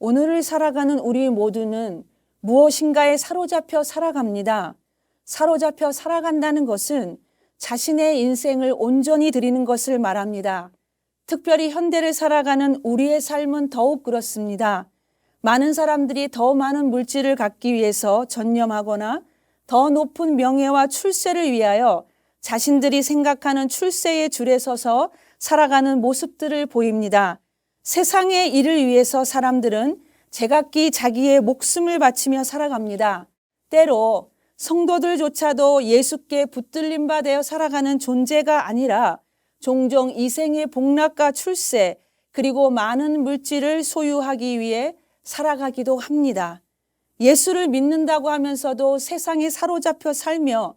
오늘을 살아가는 우리 모두는 무엇인가에 사로잡혀 살아갑니다. 사로잡혀 살아간다는 것은 자신의 인생을 온전히 드리는 것을 말합니다. 특별히 현대를 살아가는 우리의 삶은 더욱 그렇습니다. 많은 사람들이 더 많은 물질을 갖기 위해서 전념하거나 더 높은 명예와 출세를 위하여 자신들이 생각하는 출세의 줄에 서서 살아가는 모습들을 보입니다. 세상의 일을 위해서 사람들은 제각기 자기의 목숨을 바치며 살아갑니다. 때로 성도들조차도 예수께 붙들림 바 되어 살아가는 존재가 아니라 종종 이생의 복락과 출세 그리고 많은 물질을 소유하기 위해 살아가기도 합니다. 예수를 믿는다고 하면서도 세상에 사로잡혀 살며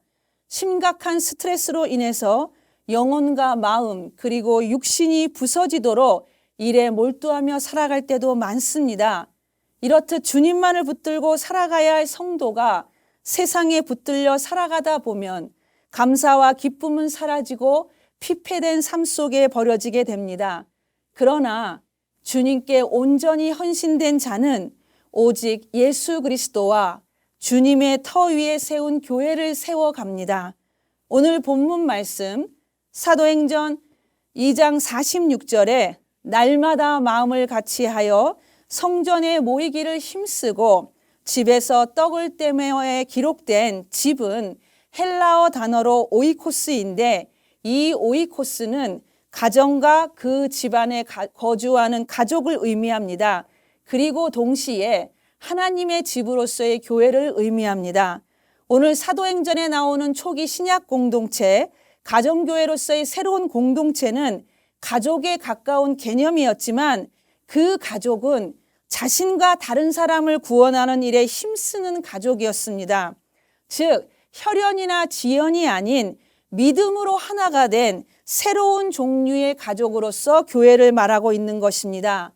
심각한 스트레스로 인해서 영혼과 마음 그리고 육신이 부서지도록 일에 몰두하며 살아갈 때도 많습니다. 이렇듯 주님만을 붙들고 살아가야 할 성도가 세상에 붙들려 살아가다 보면 감사와 기쁨은 사라지고 피폐된 삶 속에 버려지게 됩니다. 그러나 주님께 온전히 헌신된 자는 오직 예수 그리스도와 주님의 터 위에 세운 교회를 세워갑니다. 오늘 본문 말씀 사도행전 2장 46절에 날마다 마음을 같이하여 성전에 모이기를 힘쓰고 집에서 떡을 떼매어에 기록된 집은 헬라어 단어로 오이코스인데 이 오이코스는 가정과 그 집안에 거주하는 가족을 의미합니다. 그리고 동시에 하나님의 집으로서의 교회를 의미합니다. 오늘 사도행전에 나오는 초기 신약 공동체, 가정교회로서의 새로운 공동체는 가족에 가까운 개념이었지만 그 가족은 자신과 다른 사람을 구원하는 일에 힘쓰는 가족이었습니다. 즉 혈연이나 지연이 아닌 믿음으로 하나가 된 새로운 종류의 가족으로서 교회를 말하고 있는 것입니다.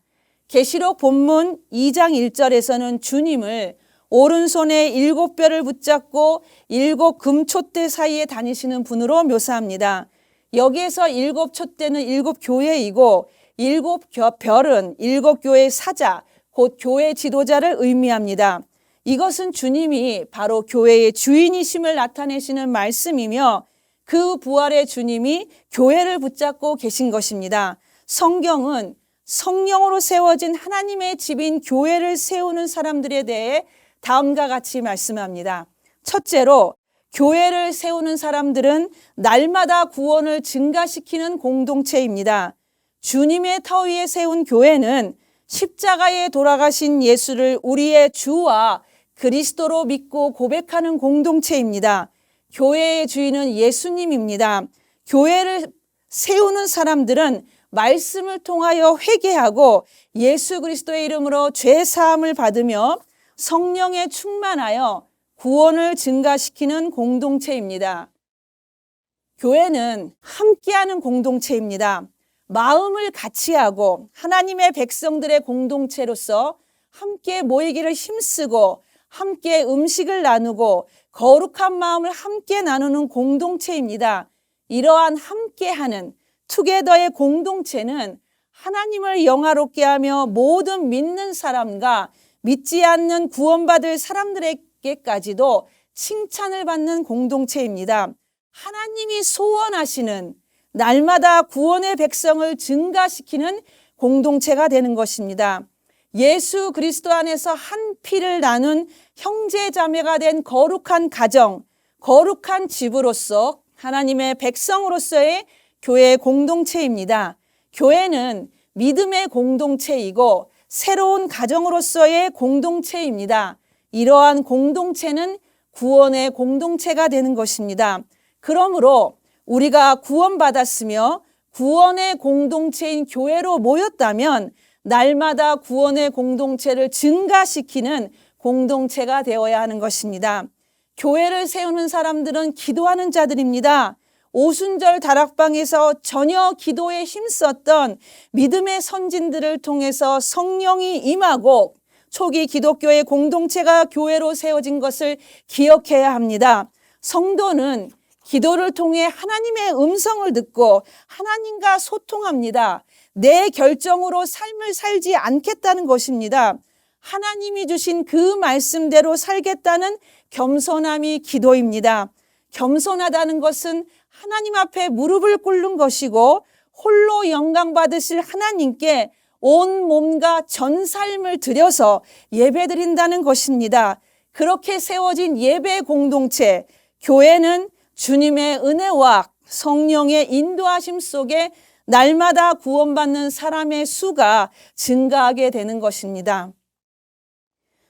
계시록 본문 2장 1절에서는 주님을 오른손에 7뼈를 붙잡고 7 금촛대 사이에 다니시는 분으로 묘사합니다. 여기에서 7 촛대는 7 교회이고 7 별은 7 교회의 사자, 곧 교회 지도자를 의미합니다. 이것은 주님이 바로 교회의 주인이심을 나타내시는 말씀이며 그 부활의 주님이 교회를 붙잡고 계신 것입니다. 성경은 성령으로 세워진 하나님의 집인 교회를 세우는 사람들에 대해 다음과 같이 말씀합니다. 첫째로 교회를 세우는 사람들은 날마다 구원을 증가시키는 공동체입니다. 주님의 터 위에 세운 교회는 십자가에 돌아가신 예수를 우리의 주와 그리스도로 믿고 고백하는 공동체입니다. 교회의 주인은 예수님입니다. 교회를 세우는 사람들은 말씀을 통하여 회개하고 예수 그리스도의 이름으로 죄 사함을 받으며 성령에 충만하여 구원을 증가시키는 공동체입니다. 교회는 함께하는 공동체입니다. 마음을 같이하고 하나님의 백성들의 공동체로서 함께 모이기를 힘쓰고 함께 음식을 나누고 거룩한 마음을 함께 나누는 공동체입니다. 이러한 함께하는 투게더의 공동체는 하나님을 영화롭게 하며 모든 믿는 사람과 믿지 않는 구원받을 사람들에게까지도 칭찬을 받는 공동체입니다. 하나님이 소원하시는 날마다 구원의 백성을 증가시키는 공동체가 되는 것입니다. 예수 그리스도 안에서 한 피를 나눈 형제 자매가 된 거룩한 가정, 거룩한 집으로서 하나님의 백성으로서의 교회의 공동체입니다. 교회는 믿음의 공동체이고 새로운 가정으로서의 공동체입니다. 이러한 공동체는 구원의 공동체가 되는 것입니다. 그러므로 우리가 구원받았으며 구원의 공동체인 교회로 모였다면 날마다 구원의 공동체를 증가시키는 공동체가 되어야 하는 것입니다. 교회를 세우는 사람들은 기도하는 자들입니다. 오순절 다락방에서 전혀 기도에 힘썼던 믿음의 선진들을 통해서 성령이 임하고 초기 기독교의 공동체가 교회로 세워진 것을 기억해야 합니다. 성도는 기도를 통해 하나님의 음성을 듣고 하나님과 소통합니다. 내 결정으로 삶을 살지 않겠다는 것입니다. 하나님이 주신 그 말씀대로 살겠다는 겸손함이 기도입니다. 겸손하다는 것은 하나님 앞에 무릎을 꿇는 것이고 홀로 영광 받으실 하나님께 온 몸과 전 삶을 들여서 예배드린다는 것입니다. 그렇게 세워진 예배 공동체, 교회는 주님의 은혜와 성령의 인도하심 속에 날마다 구원받는 사람의 수가 증가하게 되는 것입니다.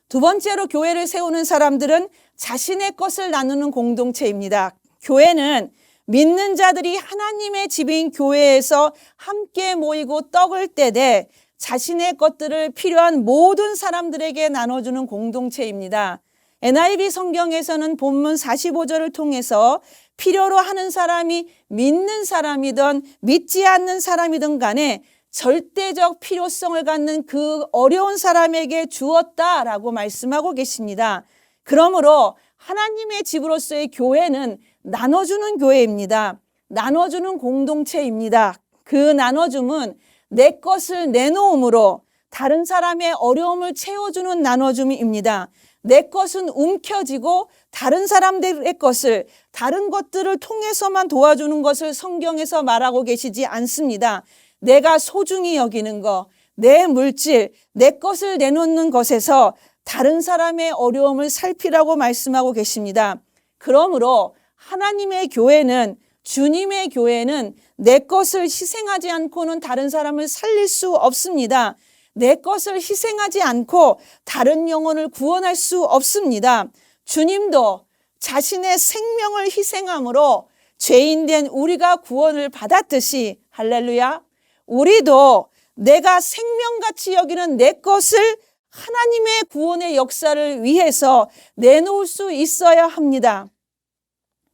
두 번째로 교회를 세우는 사람들은 자신의 것을 나누는 공동체입니다. 교회는 믿는 자들이 하나님의 집인 교회에서 함께 모이고 떡을 떼되 자신의 것들을 필요한 모든 사람들에게 나눠주는 공동체입니다. NIV 성경에서는 본문 45절을 통해서 필요로 하는 사람이 믿는 사람이든 믿지 않는 사람이든 간에 절대적 필요성을 갖는 그 어려운 사람에게 주었다라고 말씀하고 계십니다. 그러므로 하나님의 집으로서의 교회는 나눠주는 교회입니다. 나눠주는 공동체입니다. 그 나눠줌은 내 것을 내놓음으로 다른 사람의 어려움을 채워주는 나눠줌입니다. 내 것은 움켜쥐고 다른 사람들의 것을, 다른 것들을 통해서만 도와주는 것을 성경에서 말하고 계시지 않습니다. 내가 소중히 여기는 것, 내 물질, 내 것을 내놓는 것에서 다른 사람의 어려움을 살피라고 말씀하고 계십니다. 그러므로 하나님의 교회는, 주님의 교회는 내 것을 희생하지 않고는 다른 사람을 살릴 수 없습니다. 내 것을 희생하지 않고 다른 영혼을 구원할 수 없습니다. 주님도 자신의 생명을 희생함으로 죄인된 우리가 구원을 받았듯이, 할렐루야, 우리도 내가 생명같이 여기는 내 것을 하나님의 구원의 역사를 위해서 내놓을 수 있어야 합니다.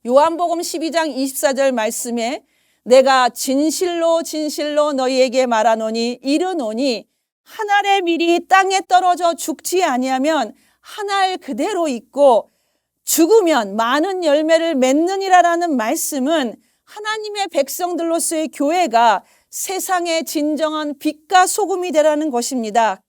요한복음 12장 24절 말씀에 내가 진실로 진실로 너희에게 말하노니 이르노니 한 알의 밀이 땅에 떨어져 죽지 아니하면 한 알 그대로 있고 죽으면 많은 열매를 맺느니라라는 말씀은 하나님의 백성들로서의 교회가 세상의 진정한 빛과 소금이 되라는 것입니다.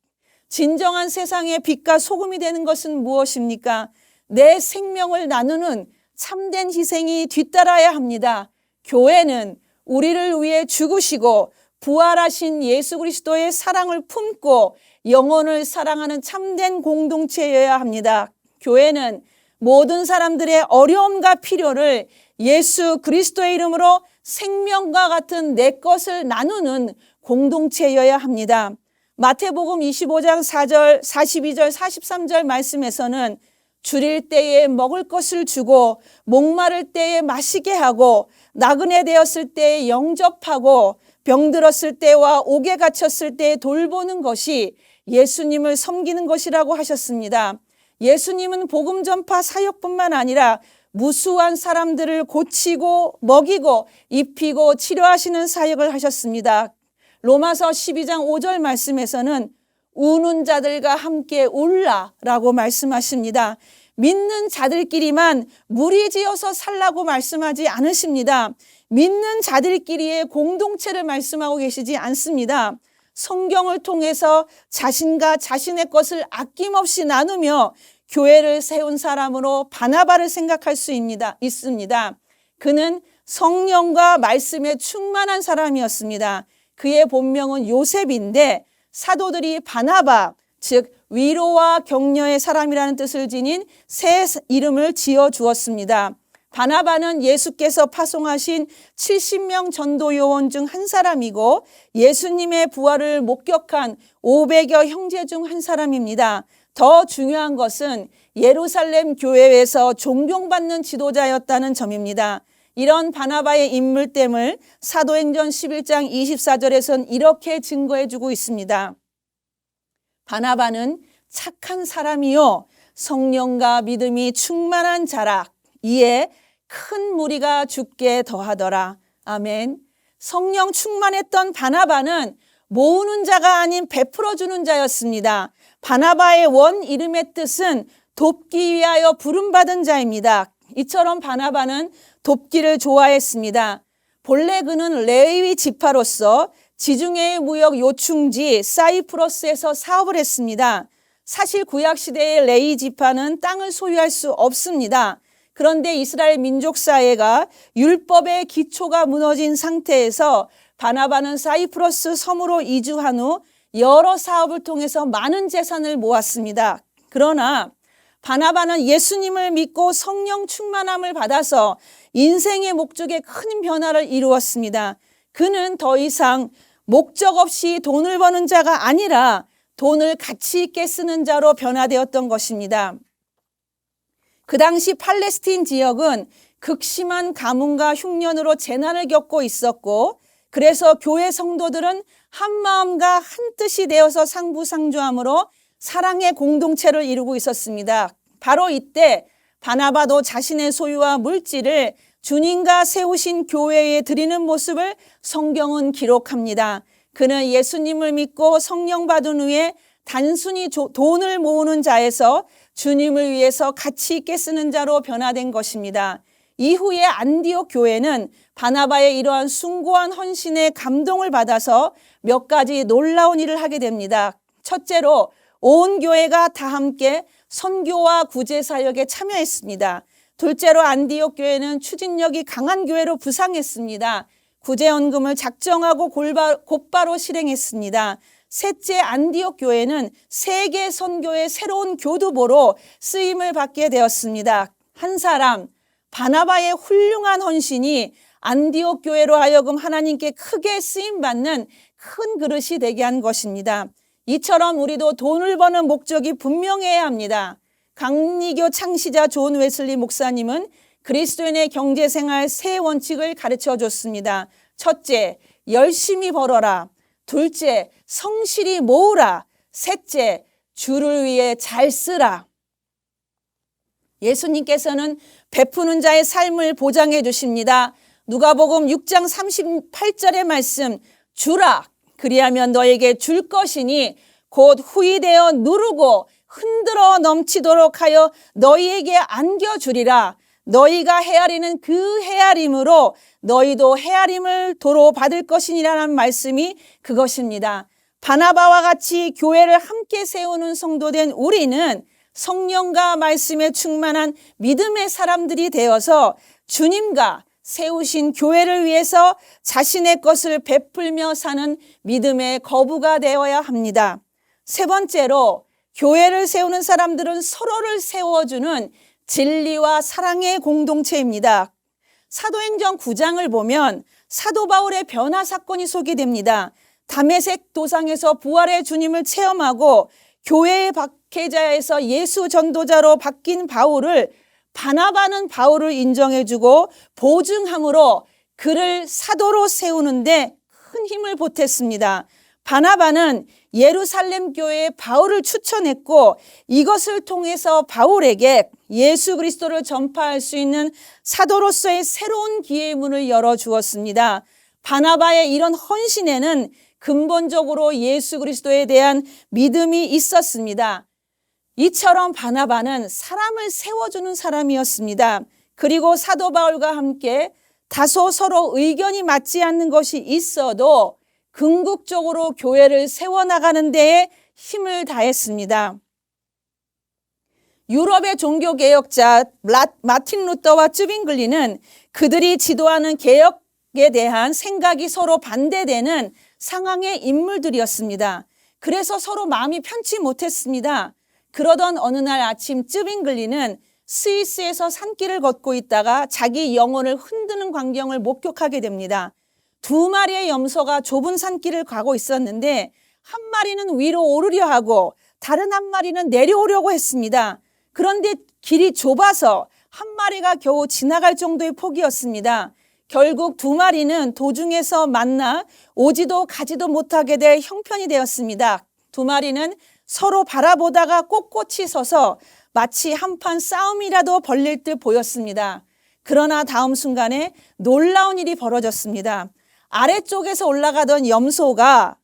진정한 세상의 빛과 소금이 되는 것은 무엇입니까? 내 생명을 나누는 참된 희생이 뒤따라야 합니다. 교회는 우리를 위해 죽으시고 부활하신 예수 그리스도의 사랑을 품고 영혼을 사랑하는 참된 공동체여야 합니다. 교회는 모든 사람들의 어려움과 필요를 예수 그리스도의 이름으로 생명과 같은 내 것을 나누는 공동체여야 합니다. 마태복음 25장 4절, 42절, 43절 말씀에서는 줄일 때에 먹을 것을 주고 목마를 때에 마시게 하고 나그네 되었을 때에 영접하고 병들었을 때와 옥에 갇혔을 때에 돌보는 것이 예수님을 섬기는 것이라고 하셨습니다. 예수님은 복음 전파 사역뿐만 아니라 무수한 사람들을 고치고 먹이고 입히고 치료하시는 사역을 하셨습니다. 로마서 12장 5절 말씀에서는 우는 자들과 함께 울라라고 말씀하십니다. 믿는 자들끼리만 무리지어서 살라고 말씀하지 않으십니다. 믿는 자들끼리의 공동체를 말씀하고 계시지 않습니다. 성경을 통해서 자신과 자신의 것을 아낌없이 나누며 교회를 세운 사람으로 바나바를 생각할 수 있습니다. 그는 성령과 말씀에 충만한 사람이었습니다. 그의 본명은 요셉인데 사도들이 바나바, 즉 위로와 격려의 사람이라는 뜻을 지닌 새 이름을 지어 주었습니다. 바나바는 예수께서 파송하신 70명 전도 요원 중 한 사람이고 예수님의 부활을 목격한 500여 형제 중 한 사람입니다. 더 중요한 것은 예루살렘 교회에서 존경받는 지도자였다는 점입니다. 이런 바나바의 인물됨을 사도행전 11장 24절에선 이렇게 증거해주고 있습니다. 바나바는 착한 사람이요 성령과 믿음이 충만한 자라. 이에 큰 무리가 죽게 더하더라. 아멘. 성령 충만했던 바나바는 모으는 자가 아닌 베풀어주는 자였습니다. 바나바의 원 이름의 뜻은 돕기 위하여 부름받은 자입니다. 이처럼 바나바는 돕기를 좋아했습니다. 본래 그는 레위 지파로서 지중해의 무역 요충지 사이프러스에서 사업을 했습니다. 사실 구약시대의 레위 지파는 땅을 소유할 수 없습니다. 그런데 이스라엘 민족 사회가 율법의 기초가 무너진 상태에서 바나바는 사이프러스 섬으로 이주한 후 여러 사업을 통해서 많은 재산을 모았습니다. 그러나 바나바는 예수님을 믿고 성령 충만함을 받아서 인생의 목적에 큰 변화를 이루었습니다. 그는 더 이상 목적 없이 돈을 버는 자가 아니라 돈을 가치 있게 쓰는 자로 변화되었던 것입니다. 그 당시 팔레스틴 지역은 극심한 가뭄과 흉년으로 재난을 겪고 있었고, 그래서 교회 성도들은 한 마음과 한 뜻이 되어서 상부상조함으로 사랑의 공동체를 이루고 있었습니다. 바로 이때 바나바도 자신의 소유와 물질을 주님과 세우신 교회에 드리는 모습을 성경은 기록합니다. 그는 예수님을 믿고 성령 받은 후에 단순히 돈을 모으는 자에서 주님을 위해서 가치 있게 쓰는 자로 변화된 것입니다. 이후에 안디옥 교회는 바나바의 이러한 숭고한 헌신에 감동을 받아서 몇 가지 놀라운 일을 하게 됩니다. 첫째로 온 교회가 다 함께 선교와 구제 사역에 참여했습니다. 둘째로 안디옥 교회는 추진력이 강한 교회로 부상했습니다. 구제연금을 작정하고 곧바로 실행했습니다. 셋째, 안디옥 교회는 세계 선교의 새로운 교두보로 쓰임을 받게 되었습니다. 한 사람, 바나바의 훌륭한 헌신이 안디옥 교회로 하여금 하나님께 크게 쓰임받는 큰 그릇이 되게 한 것입니다. 이처럼 우리도 돈을 버는 목적이 분명해야 합니다. 강리교 창시자 존 웨슬리 목사님은 그리스도인의 경제생활 세 원칙을 가르쳐 줬습니다. 첫째, 열심히 벌어라. 둘째, 성실히 모으라. 셋째, 주를 위해 잘 쓰라. 예수님께서는 베푸는 자의 삶을 보장해 주십니다. 누가복음 6장 38절의 말씀, 주라. 그리하면 너에게 줄 것이니 곧 후히되어 누르고 흔들어 넘치도록 하여 너희에게 안겨주리라. 너희가 헤아리는 그 헤아림으로 너희도 헤아림을 도로 받을 것이니라는 말씀이 그것입니다. 바나바와 같이 교회를 함께 세우는 성도된 우리는 성령과 말씀에 충만한 믿음의 사람들이 되어서 주님과 세우신 교회를 위해서 자신의 것을 베풀며 사는 믿음의 거부가 되어야 합니다. 세 번째로 교회를 세우는 사람들은 서로를 세워주는 진리와 사랑의 공동체입니다. 사도행전 9장을 보면 사도 바울의 변화 사건이 소개됩니다. 다메섹 도상에서 부활의 주님을 체험하고 교회의 박해자에서 예수 전도자로 바뀐 바울을 바나바는 바울을 인정해주고 보증함으로 그를 사도로 세우는데 큰 힘을 보탰습니다. 바나바는 예루살렘 교회에 바울을 추천했고 이것을 통해서 바울에게 예수 그리스도를 전파할 수 있는 사도로서의 새로운 기회의 문을 열어주었습니다. 바나바의 이런 헌신에는 근본적으로 예수 그리스도에 대한 믿음이 있었습니다. 이처럼 바나바는 사람을 세워주는 사람이었습니다. 그리고 사도 바울과 함께 다소 서로 의견이 맞지 않는 것이 있어도 궁극적으로 교회를 세워나가는 데에 힘을 다했습니다. 유럽의 종교개혁자 마틴 루터와 쯔빙글리는 그들이 지도하는 개혁에 대한 생각이 서로 반대되는 상황의 인물들이었습니다. 그래서 서로 마음이 편치 못했습니다. 그러던 어느 날 아침 쯔빙글리는 스위스에서 산길을 걷고 있다가 자기 영혼을 흔드는 광경을 목격하게 됩니다. 두 마리의 염소가 좁은 산길을 가고 있었는데 한 마리는 위로 오르려 하고 다른 한 마리는 내려오려고 했습니다. 그런데 길이 좁아서 한 마리가 겨우 지나갈 정도의 폭이었습니다. 결국 두 마리는 도중에서 만나 오지도 가지도 못하게 될 형편이 되었습니다. 두 마리는 서로 바라보다가 꼿꼿이 서서 마치 한판 싸움이라도 벌릴 듯 보였습니다. 그러나 다음 순간에 놀라운 일이 벌어졌습니다. 아래쪽에서 올라가던 염소가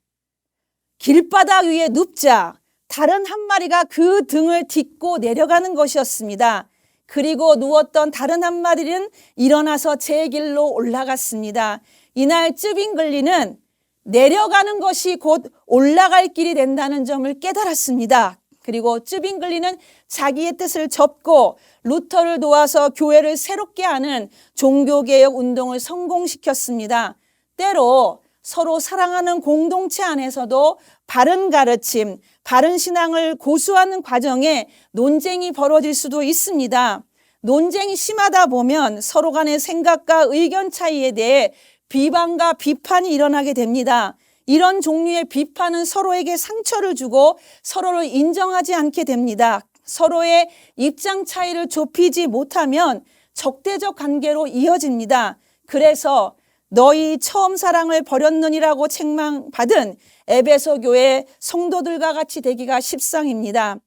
길바닥 위에 눕자 다른 한 마리가 그 등을 딛고 내려가는 것이었습니다. 그리고 누웠던 다른 한 마리는 일어나서 제 길로 올라갔습니다. 이날 쯔빙글리는 내려가는 것이 곧 올라갈 길이 된다는 점을 깨달았습니다. 그리고 쯔빙글리는 자기의 뜻을 접고 루터를 도와서 교회를 새롭게 하는 종교개혁 운동을 성공시켰습니다. 때로 서로 사랑하는 공동체 안에서도 바른 가르침, 바른 신앙을 고수하는 과정에 논쟁이 벌어질 수도 있습니다. 논쟁이 심하다 보면 서로 간의 생각과 의견 차이에 대해 비방과 비판이 일어나게 됩니다. 이런 종류의 비판은 서로에게 상처를 주고 서로를 인정하지 않게 됩니다. 서로의 입장 차이를 좁히지 못하면 적대적 관계로 이어집니다. 그래서 너희 처음 사랑을 버렸느니라고 책망받은 에베소 교회 성도들과 같이 되기가 십상입니다.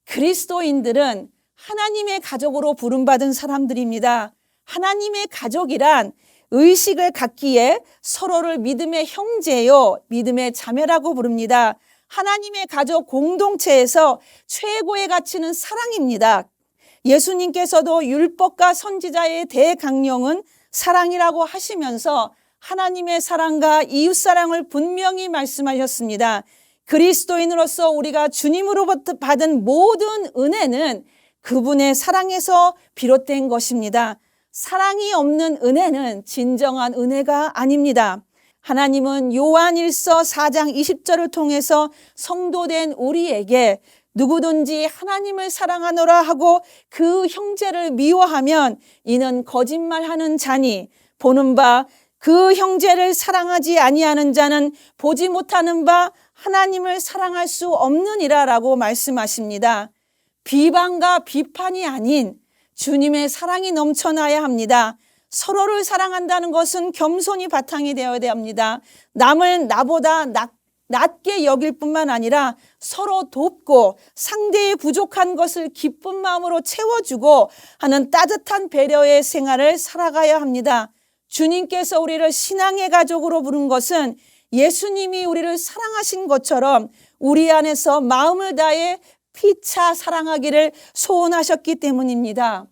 그리스도인들은 하나님의 가족으로 부름받은 사람들입니다. 하나님의 가족이란 의식을 갖기에 서로를 믿음의 형제요, 믿음의 자매라고 부릅니다. 하나님의 가족 공동체에서 최고의 가치는 사랑입니다. 예수님께서도 율법과 선지자의 대강령은 사랑이라고 하시면서 하나님의 사랑과 이웃사랑을 분명히 말씀하셨습니다. 그리스도인으로서 우리가 주님으로부터 받은 모든 은혜는 그분의 사랑에서 비롯된 것입니다. 사랑이 없는 은혜는 진정한 은혜가 아닙니다. 하나님은 요한일서 4장 20절을 통해서 성도된 우리에게 누구든지 하나님을 사랑하노라 하고 그 형제를 미워하면 이는 거짓말하는 자니 보는 바 그 형제를 사랑하지 아니하는 자는 보지 못하는 바 하나님을 사랑할 수 없느니라라고 말씀하십니다. 비방과 비판이 아닌 주님의 사랑이 넘쳐나야 합니다. 서로를 사랑한다는 것은 겸손이 바탕이 되어야 합니다. 남을 나보다 낮게 여길 뿐만 아니라 서로 돕고 상대의 부족한 것을 기쁜 마음으로 채워주고 하는 따뜻한 배려의 생활을 살아가야 합니다. 주님께서 우리를 신앙의 가족으로 부른 것은 예수님이 우리를 사랑하신 것처럼 우리 안에서 마음을 다해 피차 사랑하기를 소원하셨기 때문입니다.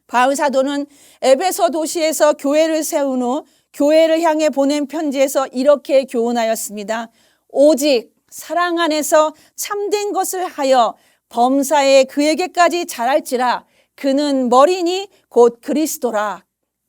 바울 사도는 에베소 도시에서 교회를 세운 후 교회를 향해 보낸 편지에서 이렇게 교훈하였습니다. 오직 사랑 안에서 참된 것을 하여 범사에 그에게까지 자랄지라 그는 머리니 곧 그리스도라.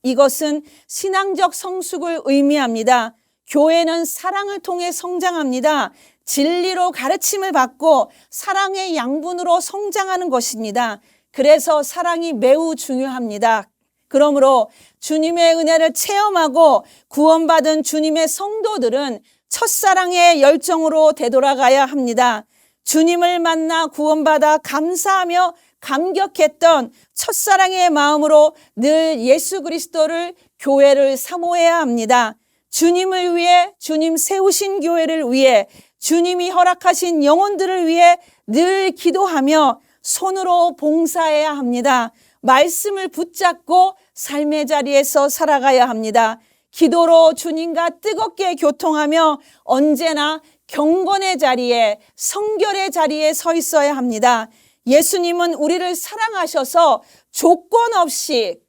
이것은 신앙적 성숙을 의미합니다. 교회는 사랑을 통해 성장합니다. 진리로 가르침을 받고 사랑의 양분으로 성장하는 것입니다. 그래서 사랑이 매우 중요합니다. 그러므로 주님의 은혜를 체험하고 구원받은 주님의 성도들은 첫사랑의 열정으로 되돌아가야 합니다. 주님을 만나 구원받아 감사하며 감격했던 첫사랑의 마음으로 늘 예수 그리스도를 교회를 사모해야 합니다. 주님을 위해, 주님 세우신 교회를 위해, 주님이 허락하신 영혼들을 위해 늘 기도하며 손으로 봉사해야 합니다. 말씀을 붙잡고 삶의 자리에서 살아가야 합니다. 기도로 주님과 뜨겁게 교통하며 언제나 경건의 자리에, 성결의 자리에 서 있어야 합니다. 예수님은 우리를 사랑하셔서 조건 없이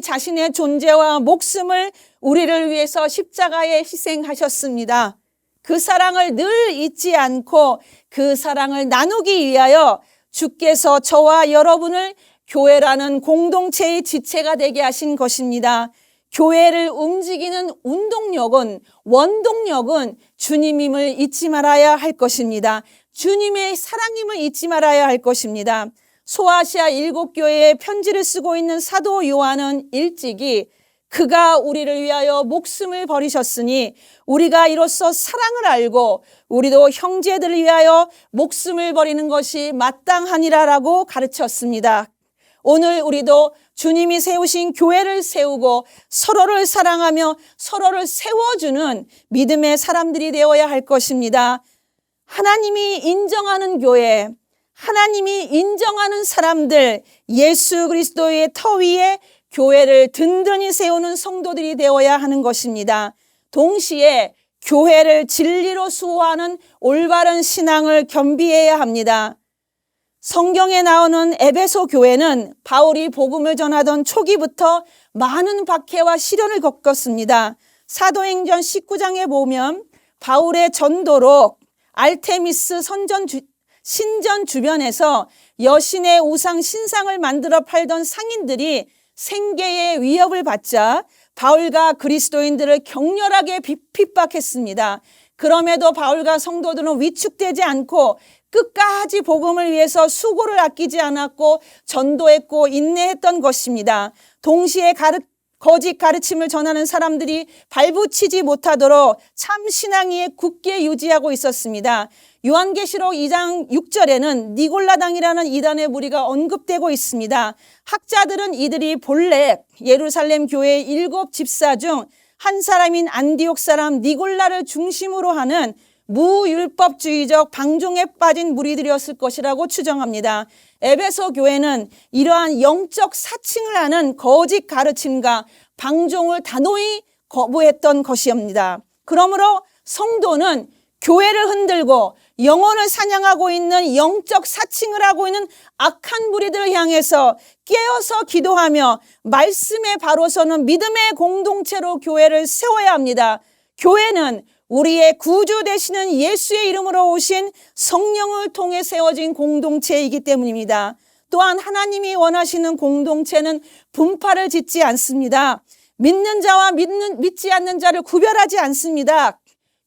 자신의 존재와 목숨을 우리를 위해서 십자가에 희생하셨습니다. 그 사랑을 늘 잊지 않고 그 사랑을 나누기 위하여 주께서 저와 여러분을 교회라는 공동체의 지체가 되게 하신 것입니다. 교회를 움직이는 원동력은 주님임을 잊지 말아야 할 것입니다. 주님의 사랑임을 잊지 말아야 할 것입니다. 소아시아 7교회에 편지를 쓰고 있는 사도 요한은 일찍이 그가 우리를 위하여 목숨을 버리셨으니 우리가 이로써 사랑을 알고 우리도 형제들을 위하여 목숨을 버리는 것이 마땅하니라라고 가르쳤습니다. 오늘 우리도 주님이 세우신 교회를 세우고 서로를 사랑하며 서로를 세워주는 믿음의 사람들이 되어야 할 것입니다. 하나님이 인정하는 교회, 하나님이 인정하는 사람들, 예수 그리스도의 터 위에 교회를 든든히 세우는 성도들이 되어야 하는 것입니다. 동시에 교회를 진리로 수호하는 올바른 신앙을 겸비해야 합니다. 성경에 나오는 에베소 교회는 바울이 복음을 전하던 초기부터 많은 박해와 시련을 겪었습니다. 사도행전 19장에 보면 바울의 전도록 알테미스 신전 주변에서 여신의 우상 신상을 만들어 팔던 상인들이 생계의 위협을 받자 바울과 그리스도인들을 격렬하게 핍박했습니다. 그럼에도 바울과 성도들은 위축되지 않고 끝까지 복음을 위해서 수고를 아끼지 않았고 전도했고 인내했던 것입니다. 동시에 거짓 가르침을 전하는 사람들이 발붙이지 못하도록 참 신앙 위에 굳게 유지하고 있었습니다. 요한계시록 2장 6절에는 니골라당이라는 이단의 무리가 언급되고 있습니다. 학자들은 이들이 본래 예루살렘 교회의 7 집사 중 한 사람인 안디옥 사람 니골라를 중심으로 하는 무율법주의적 방종에 빠진 무리들이었을 것이라고 추정합니다. 에베소 교회는 이러한 영적 사칭을 하는 거짓 가르침과 방종을 단호히 거부했던 것이옵니다. 그러므로 성도는 교회를 흔들고 영혼을 사냥하고 있는 영적 사칭을 하고 있는 악한 무리들을 향해서 깨어서 기도하며 말씀에 바로 서는 믿음의 공동체로 교회를 세워야 합니다. 교회는 우리의 구주 되시는 예수의 이름으로 오신 성령을 통해 세워진 공동체이기 때문입니다. 또한 하나님이 원하시는 공동체는 분파를 짓지 않습니다. 믿는 자와 믿지 않는 자를 구별하지 않습니다.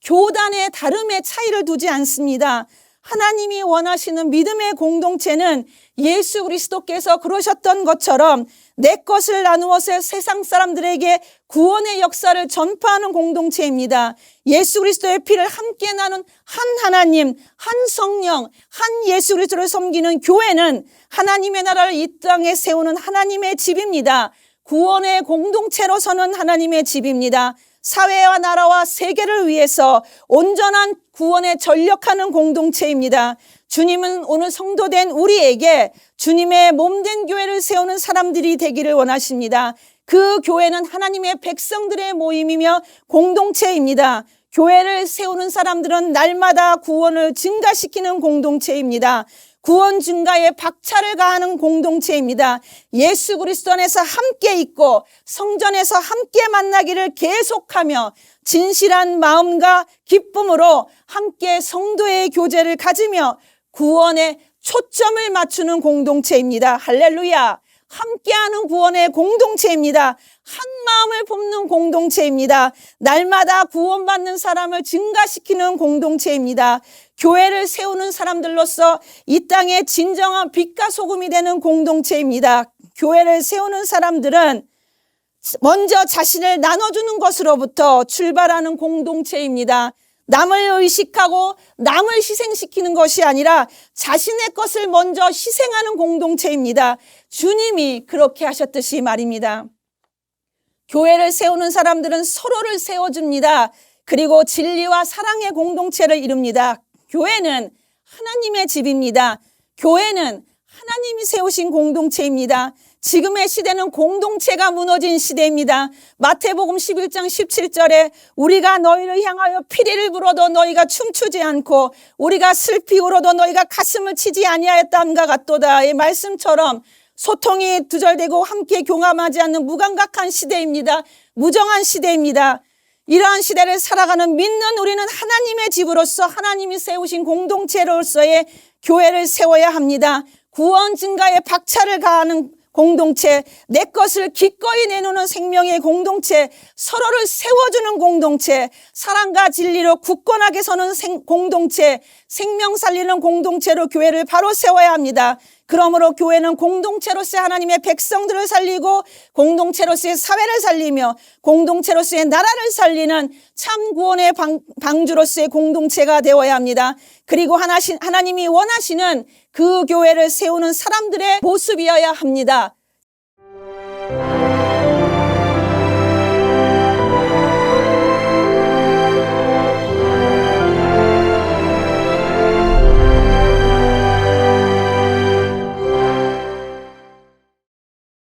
교단의 다름의 차이를 두지 않습니다. 하나님이 원하시는 믿음의 공동체는 예수 그리스도께서 그러셨던 것처럼 내 것을 나누어서 세상 사람들에게 구원의 역사를 전파하는 공동체입니다. 예수 그리스도의 피를 함께 나눈 한 하나님, 한 성령, 한 예수 그리스도를 섬기는 교회는 하나님의 나라를 이 땅에 세우는 하나님의 집입니다. 구원의 공동체로 서는 하나님의 집입니다. 사회와 나라와 세계를 위해서 온전한 구원에 전력하는 공동체입니다. 주님은 오늘 성도된 우리에게 주님의 몸된 교회를 세우는 사람들이 되기를 원하십니다. 그 교회는 하나님의 백성들의 모임이며 공동체입니다. 교회를 세우는 사람들은 날마다 구원을 증가시키는 공동체입니다. 구원 증가에 박차를 가하는 공동체입니다. 예수 그리스도 안에서 함께 있고 성전에서 함께 만나기를 계속하며 진실한 마음과 기쁨으로 함께 성도의 교제를 가지며 구원에 초점을 맞추는 공동체입니다. 할렐루야. 함께하는 구원의 공동체입니다. 한 마음을 품는 공동체입니다. 날마다 구원받는 사람을 증가시키는 공동체입니다. 교회를 세우는 사람들로서 이 땅에 진정한 빛과 소금이 되는 공동체입니다. 교회를 세우는 사람들은 먼저 자신을 나눠주는 것으로부터 출발하는 공동체입니다. 남을 의식하고 남을 희생시키는 것이 아니라 자신의 것을 먼저 희생하는 공동체입니다. 주님이 그렇게 하셨듯이 말입니다. 교회를 세우는 사람들은 서로를 세워줍니다. 그리고 진리와 사랑의 공동체를 이룹니다. 교회는 하나님의 집입니다. 교회는 하나님이 세우신 공동체입니다. 지금의 시대는 공동체가 무너진 시대입니다. 마태복음 11장 17절에 우리가 너희를 향하여 피리를 불어도 너희가 춤추지 않고 우리가 슬피 울어도 너희가 가슴을 치지 아니하였다함과 같도다의 말씀처럼 소통이 두절되고 함께 교감하지 않는 무감각한 시대입니다. 무정한 시대입니다. 이러한 시대를 살아가는 믿는 우리는 하나님의 집으로서 하나님이 세우신 공동체로서의 교회를 세워야 합니다. 구원 증가에 박차를 가하는 공동체, 내 것을 기꺼이 내놓는 생명의 공동체, 서로를 세워주는 공동체, 사랑과 진리로 굳건하게 서는 공동체, 생명 살리는 공동체로 교회를 바로 세워야 합니다. 그러므로 교회는 공동체로서의 하나님의 백성들을 살리고 공동체로서의 사회를 살리며 공동체로서의 나라를 살리는 참 구원의 방주로서의 공동체가 되어야 합니다. 그리고 하나님이 원하시는 그 교회를 세우는 사람들의 모습이어야 합니다.